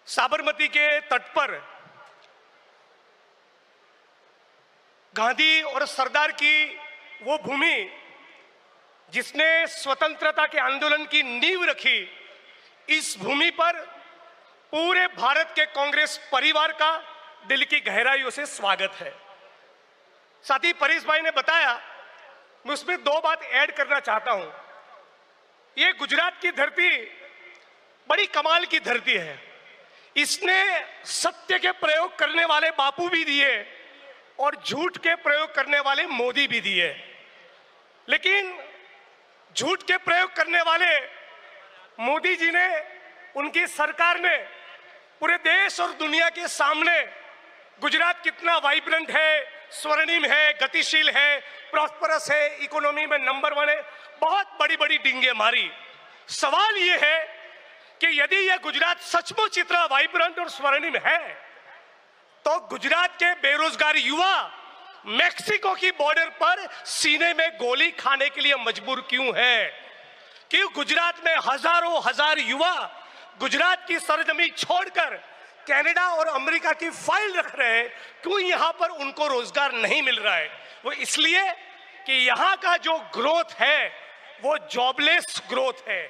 साबरमती के तट पर गांधी और सरदार की वो भूमि जिसने स्वतंत्रता के आंदोलन की नींव रखी, इस भूमि पर पूरे भारत के कांग्रेस परिवार का दिल की गहराइयों से स्वागत है। साथ ही परेश भाई ने बताया, मैं उसमें दो बात ऐड करना चाहता हूं। ये गुजरात की धरती बड़ी कमाल की धरती है। इसने सत्य के प्रयोग करने वाले बापू भी दिए और झूठ के प्रयोग करने वाले मोदी भी दिए, लेकिन झूठ के प्रयोग करने वाले मोदी जी ने, उनकी सरकार ने पूरे देश और दुनिया के सामने गुजरात कितना वाइब्रेंट है, स्वर्णिम है, गतिशील है, प्रॉस्परस है, इकोनॉमी में नंबर 1 है, बहुत बड़ी बड़ी डिंगे मारी। सवाल यह है कि यदि यह गुजरात सचमुच इतना वाइब्रेंट और स्वर्णिम है, तो गुजरात के बेरोजगार युवा मेक्सिको की बॉर्डर पर सीने में गोली खाने के लिए मजबूर क्यों है? क्यों गुजरात में हजारों हजार युवा गुजरात की सरजमी छोड़कर कनाडा और अमेरिका की फाइल रख रहे हैं? क्यों यहां पर उनको रोजगार नहीं मिल रहा है? वो इसलिए कि यहां का जो ग्रोथ है वो जॉबलेस ग्रोथ है।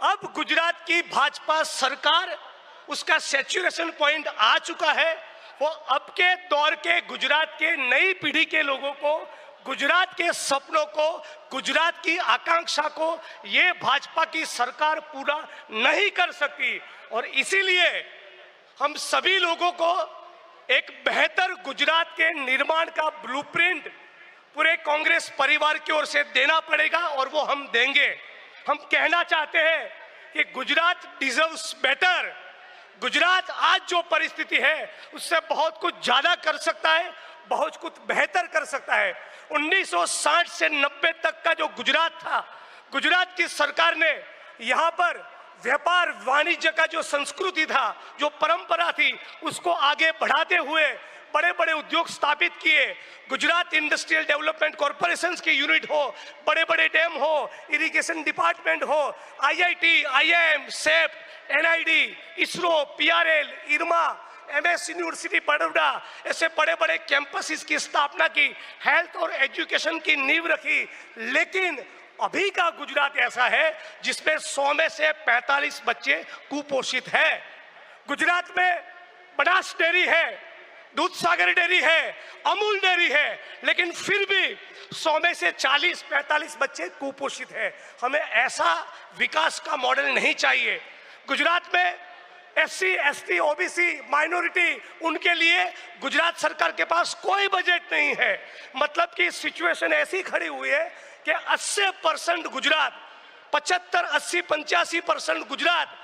अब गुजरात की भाजपा सरकार, उसका सैचुरेशन पॉइंट आ चुका है। वो अब के दौर के गुजरात के नई पीढ़ी के लोगों को, गुजरात के सपनों को, गुजरात की आकांक्षा को ये भाजपा की सरकार पूरा नहीं कर सकती। और इसीलिए हम सभी लोगों को एक बेहतर गुजरात के निर्माण का ब्लूप्रिंट पूरे कांग्रेस परिवार की ओर से देना पड़ेगा और वो हम देंगे। हम कहना चाहते हैं कि गुजरात डिजर्व्स बेटर। गुजरात आज जो परिस्थिति है उससे बहुत कुछ ज्यादा कर सकता है, बहुत कुछ बेहतर कर सकता है। 1960 से 90 तक का जो गुजरात था, गुजरात की सरकार ने यहाँ पर व्यापार वाणिज्य का जो संस्कृति था, जो परंपरा थी, उसको आगे बढ़ाते हुए बड़े बड़े उद्योग स्थापित किए। गुजरात इंडस्ट्रियल डेवलपमेंट कॉर्पोरेशन की यूनिट हो, बड़े बड़े डैम हो, इरिगेशन डिपार्टमेंट हो, IIT, IIM, सेप, NID, इसरो, PRL, इरमा, MS यूनिवर्सिटी बड़ौदा, ऐसे बड़े बड़े कैंपसेस की स्थापना की, हेल्थ और एजुकेशन की नींव रखी। लेकिन अभी का गुजरात ऐसा है जिसमें 100 में से 45 बच्चे कुपोषित है। गुजरात में बनास डेयरी है, दूध सागर डेयरी है, अमूल डेयरी है, लेकिन फिर भी 100 में से 40-45 बच्चे कुपोषित है। हमें ऐसा विकास का मॉडल नहीं चाहिए। गुजरात में SC, ST, OBC, माइनॉरिटी, उनके लिए गुजरात सरकार के पास कोई बजट नहीं है। मतलब कि सिचुएशन ऐसी खड़ी हुई है कि 80% गुजरात, 75, 80, 85% गुजरात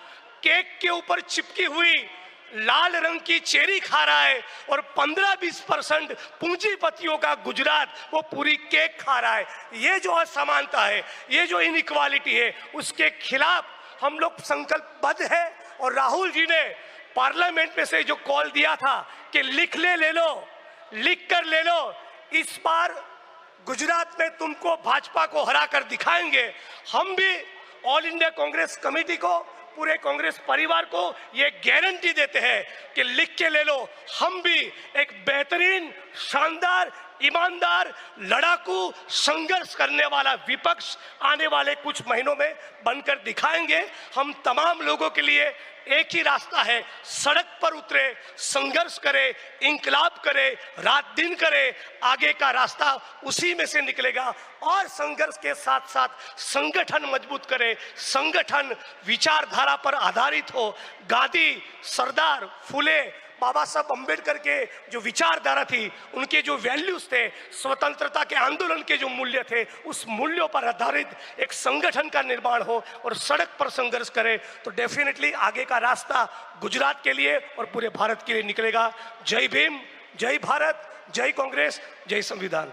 केक के ऊपर चिपकी हुई लाल रंग की चेरी खा रहा है और 15-20% पूंजीपतियों का गुजरात वो पूरी केक खा रहा है। ये जो असमानता है, ये जो इनइक्वालिटी है, उसके खिलाफ हम लोग संकल्पबद्ध है। और राहुल जी ने पार्लियामेंट में से जो कॉल दिया था कि लिख ले लो, लिख कर ले लो, इस बार गुजरात में तुमको भाजपा को हरा कर दिखाएंगे। हम भी ऑल इंडिया कांग्रेस कमेटी को, पूरे कांग्रेस परिवार को ये गारंटी देते हैं कि लिख के ले लो, हम भी एक बेहतरीन, शानदार, ईमानदार, लड़ाकू, संघर्ष करने वाला विपक्ष आने वाले कुछ महीनों में बनकर दिखाएंगे। हम तमाम लोगों के लिए एक ही रास्ता है, सड़क पर उतरे, संघर्ष करे, इंकलाब करे, रात दिन करे, आगे का रास्ता उसी में से निकलेगा। और संघर्ष के साथ साथ संगठन मजबूत करे, संगठन विचारधारा पर आधारित हो। गांधी, सरदार, फुले, बाबा साहब अम्बेडकर के जो विचारधारा थी, उनके जो वैल्यूज थे, स्वतंत्रता के आंदोलन के जो मूल्य थे, उस मूल्यों पर आधारित एक संगठन का निर्माण हो और सड़क पर संघर्ष करे, तो डेफिनेटली आगे का रास्ता गुजरात के लिए और पूरे भारत के लिए निकलेगा। जय भीम, जय भारत, जय कांग्रेस, जय संविधान।